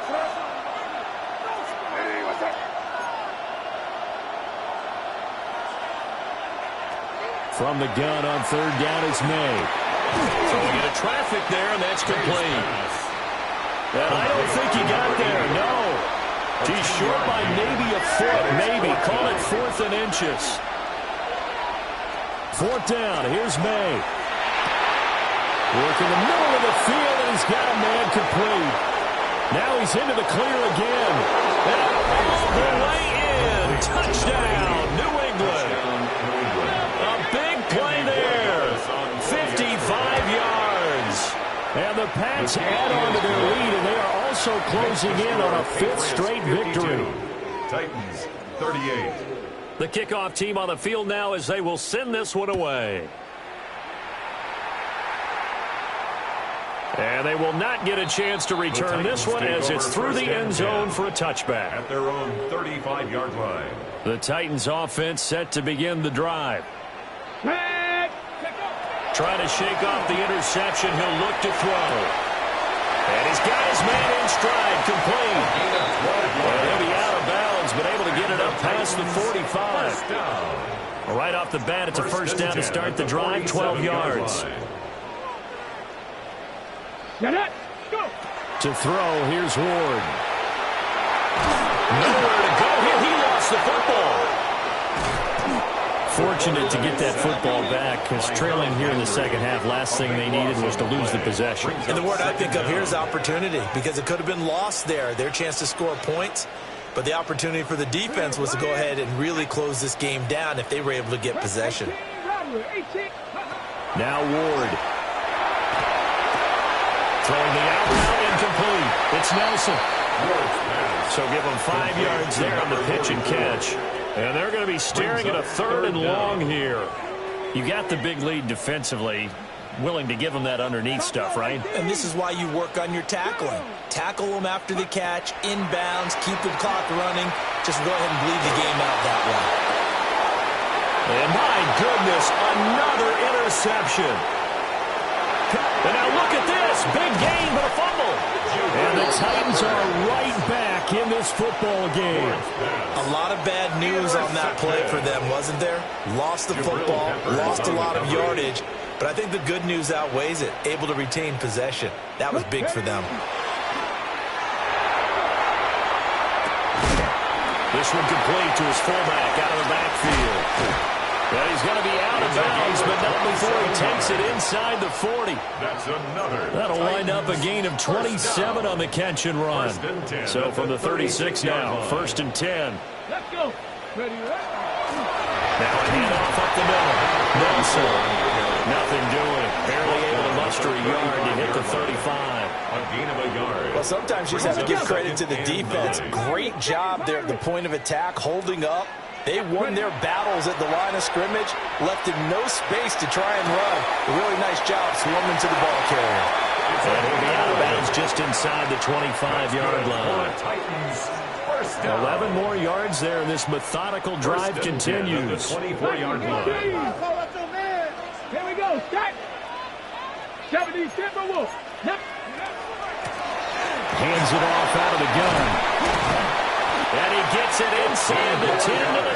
From the gun on 3rd down is May. So we get a traffic there, and that's complete. And I don't think he got there, no. He's short by maybe a foot, maybe. Call it 4th and inches. 4th down, here's May. Work in the middle of the field, and he's got a man complete. Now he's into the clear again. And all the way in. Touchdown, New England. A big play there. 55 yards. And the Pats add on to their lead, and they are also closing in on a 5th straight victory. Titans, 38. The kickoff team on the field now as they will send this one away. And they will not get a chance to return this one as it's through the end zone for a touchback. At their own 35-yard line. The Titans offense set to begin the drive. Trying to shake off the interception. He'll look to throw. And he's got his man in stride, complete. And he'll be out of bounds, but able to get it up past the 45. Right off the bat, it's a first down to start the drive, 12 yards. To throw, here's Ward. Nowhere to go here. He lost the football. Fortunate to get that football back because trailing here in the second half, last thing they needed was to lose the possession. And the word I think of here is opportunity because it could have been lost there. Their chance to score points. But the opportunity for the defense was to go ahead and really close this game down if they were able to get possession. Now Ward. Throwing the out route, incomplete. It's Nelson. So give them 5 yards there on the pitch and catch. And they're going to be staring at a 3rd and long here. You got the big lead defensively. Willing to give them that underneath stuff, right? And this is why you work on your tackling. Tackle them after the catch, inbounds, keep the clock running. Just go ahead and bleed the game out that way. And my goodness, another interception. And now look at this. Big gain, but a fumble. And the Titans are right back in this football game. A lot of bad news on that play for them, wasn't there? Lost the football, lost a lot of yardage. But I think the good news outweighs it. Able to retain possession. That was big for them. This one complete to his fullback out of the backfield. Well, he's going to be out of bounds, but not before he takes it inside the 40. That's another. That'll wind up a gain of 27 on the catch and run. So from the 36 now, 1st and 10. Let's go. Ready, Now a handoff up the middle. Nelson. Nothing doing. Barely able to muster a yard to hit the 35. A gain of a yard. Well, sometimes you just have to give credit to the defense. Great job there at the point of attack, holding up. They won their battles at the line of scrimmage, left him no space to try and run. A really nice job swarming to the ball carrier. And he'll be out of bounds just inside the 25-yard line. 11 more yards there, and this methodical drive continues. 24-yard line. Here we go. Start. 70 Timber Wolf. Hands it off out of the gun. And he gets it inside the 10 to the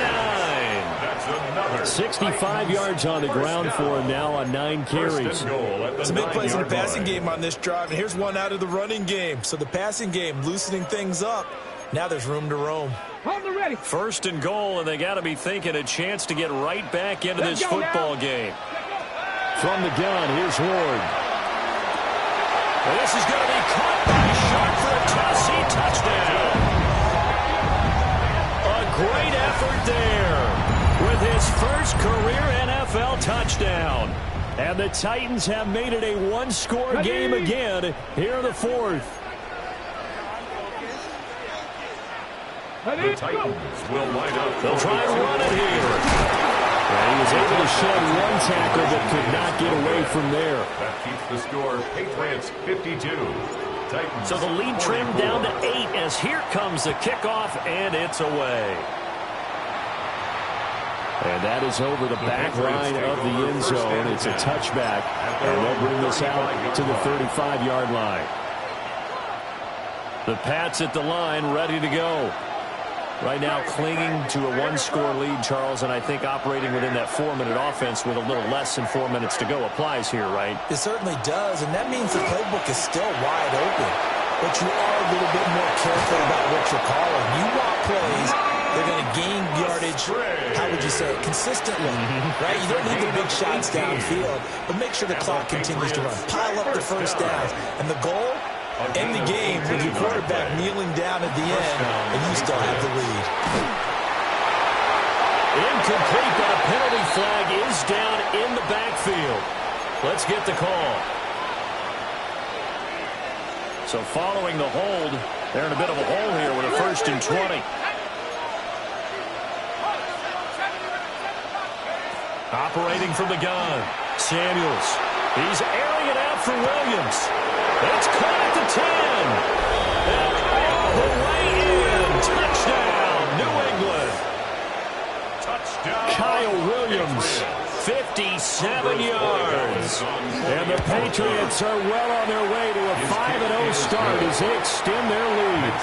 9. 65 yards on the ground for him now on 9 carries. Some big plays in the passing game on this drive, and here's one out of the running game. So the passing game loosening things up. Now there's room to roam. Hold the ready. 1st and goal, and they got to be thinking a chance to get right back into this football game. From the gun, here's Ward. Well, this is going to be caught by Sharp for a toss-y touchdown. A great effort there with his first career NFL touchdown. And the Titans have made it a one-score game again here in the 4th. The Titans will line up. They'll try and run it here. And he was able to shed one tackle but could not get away from there. That keeps the score. Patriots 52. Titans. So the lead trimmed down to 8 as here comes the kickoff, and it's away. And that is over the back line of the end zone. It's a touchback, and they'll bring this out to the 35-yard line. The Pats at the line, ready to go. Right now clinging to a one-score lead, Charles, and I think operating within that 4-minute offense with a little less than 4 minutes to go applies here, right? It certainly does, and that means the playbook is still wide open. But you are a little bit more careful about what you're calling. You want plays, they're going to gain yardage, how would you say it, consistently, right? You don't need the big shots downfield, but make sure the clock continues to run. Pile up the first downs, and the goal? End the game with your quarterback kneeling down at the end, and you still have the lead. Incomplete, but a penalty flag is down in the backfield. Let's get the call. So following the hold, they're in a bit of a hole here with a 1st and 20. Operating from the gun, Samuels. He's airing it out for Williams. It's caught at the 10. And all the way in. Touchdown, New England. Touchdown. Kyle Williams, 57 yards. And the Patriots are well on their way to a 5-0 start as they extend their lead.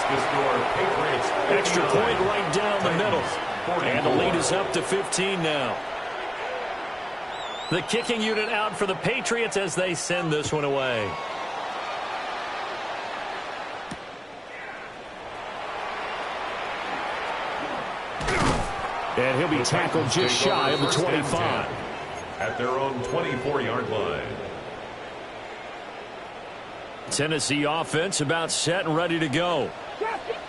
Extra point right down the middle. And the lead is up to 15 now. The kicking unit out for the Patriots as they send this one away. And he'll be tackled just shy of the 25. At their own 24-yard line. Tennessee offense about set and ready to go.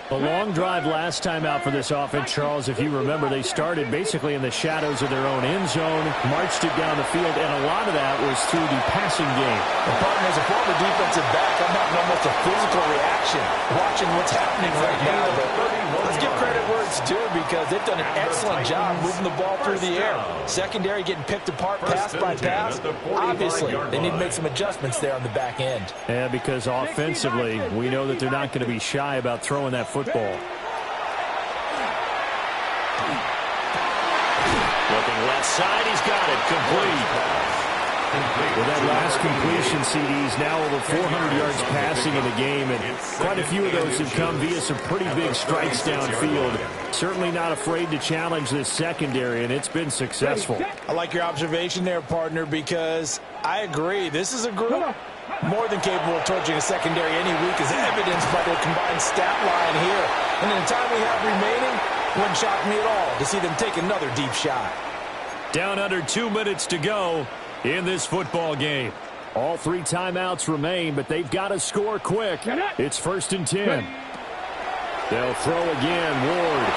A long drive last time out for this offense, Charles. If you remember, they started basically in the shadows of their own end zone, marched it down the field, and a lot of that was through the passing game. And partner, as a former defensive back, I'm having almost a physical reaction watching what's happening right now. But let's give credit where it's due because they've done an excellent job moving the ball through the air. Secondary getting picked apart pass by pass. Obviously, they need to make some adjustments there on the back end. Yeah, because offensively, we know that they're not going to be shy about throwing that football. Looking left side, he's got it. Complete. With that last completion, CDs now over 400 yards passing in the game, and quite a few of those have come via some pretty big strikes downfield. Certainly not afraid to challenge this secondary, and it's been successful. I like your observation there, partner, because I agree. This is a group more than capable of torching a secondary any week, as evidenced by their combined stat line here. And in the time we have remaining, wouldn't shock me at all to see them take another deep shot. Down under 2 minutes to go in this football game. All 3 timeouts remain, but they've got to score quick. It's 1st and 10. They'll throw again. Ward.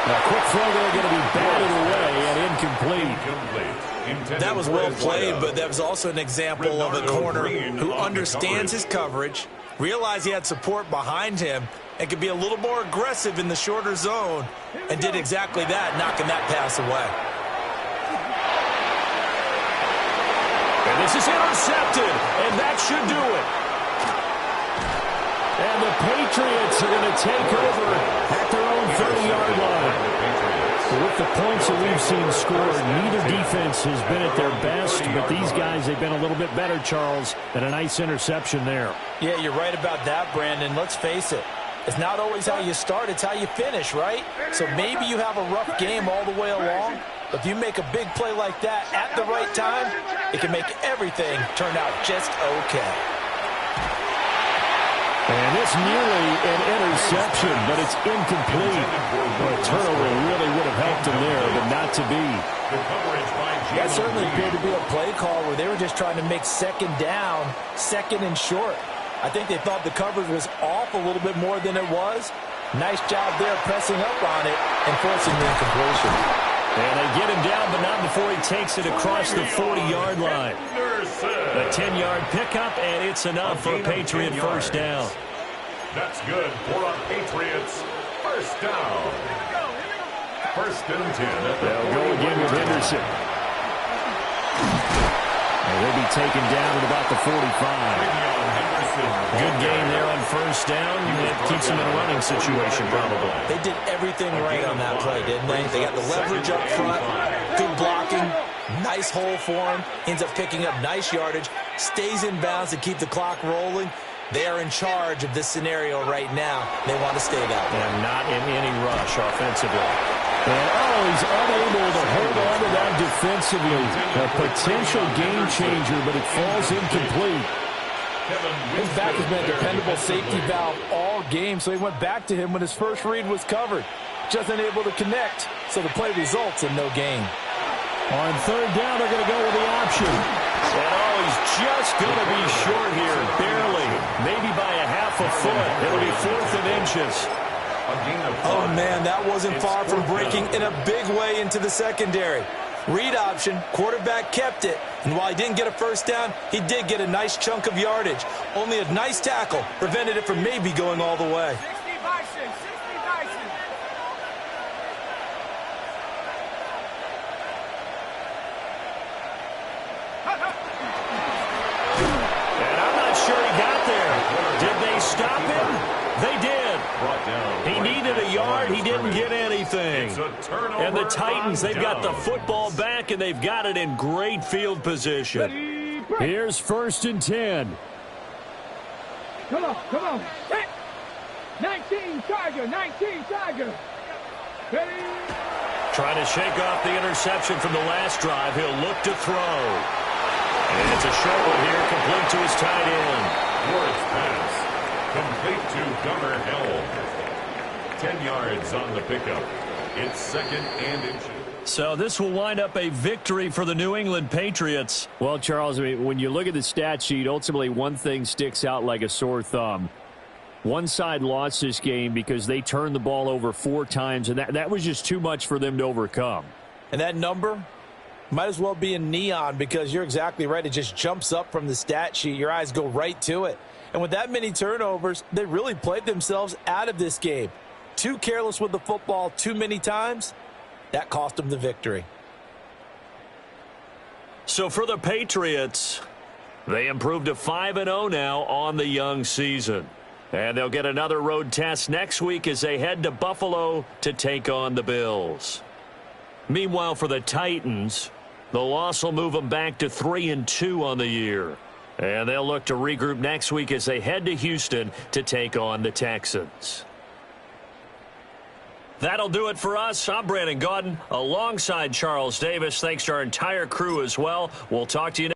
A quick throw there going to be batted away and incomplete. That was well played, but that was also an example of a corner who understands his coverage, realized he had support behind him, and could be a little more aggressive in the shorter zone, and did exactly that, knocking that pass away. And this is intercepted, and that should do it. And the Patriots are going to take over at their own 30-yard line. With the points that we've seen scored, neither defense has been at their best, but these guys, they've been a little bit better, Charles, and a nice interception there. Yeah, you're right about that, Brandon. Let's face it. It's not always how you start, it's how you finish, right? So maybe you have a rough game all the way along, but if you make a big play like that at the right time, it can make everything turn out just okay. And it's nearly an interception, but it's incomplete. Well, a turnover really would have helped him there, but not to be. That certainly appeared to be a play call where they were just trying to make second down, second and short. I think they thought the coverage was off a little bit more than it was. Nice job there pressing up on it and forcing the incompletion. And they get him down, but not before he takes it across the 40-yard line. A 10-yard pickup, and it's enough for a Patriot first down. That's good for a Patriots first down. 1st and 10. They'll go again with Henderson. And he'll be taken down at about the 45. Good game there on first down. It keeps him in a running situation, probably. They did everything right on that play, didn't they? They got the leverage up front, good blocking, nice hole for him, ends up picking up nice yardage, stays in bounds to keep the clock rolling. They are in charge of this scenario right now. They want to stay that way. And not in any rush offensively. And, he's unable to hold on to that defensively. A potential game changer, but it falls incomplete. His back has been a dependable safety valve all game, so he went back to him when his first read was covered. Just unable to connect, so the play results in no gain. On 3rd down, they're going to go with the option. And, he's just going to be short here, barely. Maybe by a half a foot. It'll be 4th and inches. Oh, man, that wasn't far from breaking in a big way into the secondary. Read option, quarterback kept it, and while he didn't get a first down, he did get a nice chunk of yardage. Only a nice tackle prevented it from maybe going all the way. 60 Bison, 60 Bison. And I'm stop him? They did. He needed a yard. He didn't get anything. And the Titans, they've got the football back, and they've got it in great field position. Here's 1st and 10. Come on. Set. 19 Tiger. Ready? Trying to shake off the interception from the last drive. He'll look to throw. And it's a short one here, complete to his tight end. Ward's pass, complete to Gunnar Hill. 10 yards on the pickup. It's 2nd and inches. So this will wind up a victory for the New England Patriots. Well, Charles, I mean, when you look at the stat sheet, ultimately one thing sticks out like a sore thumb. One side lost this game because they turned the ball over 4 times, and that was just too much for them to overcome. And that number might as well be in neon because you're exactly right. It just jumps up from the stat sheet. Your eyes go right to it. And with that many turnovers, they really played themselves out of this game. Too careless with the football too many times. That cost them the victory. So for the Patriots, they improved to 5-0 now on the young season. And they'll get another road test next week as they head to Buffalo to take on the Bills. Meanwhile, for the Titans, the loss will move them back to 3-2 on the year. And they'll look to regroup next week as they head to Houston to take on the Texans. That'll do it for us. I'm Brandon Gaudin alongside Charles Davis. Thanks to our entire crew as well. We'll talk to you next.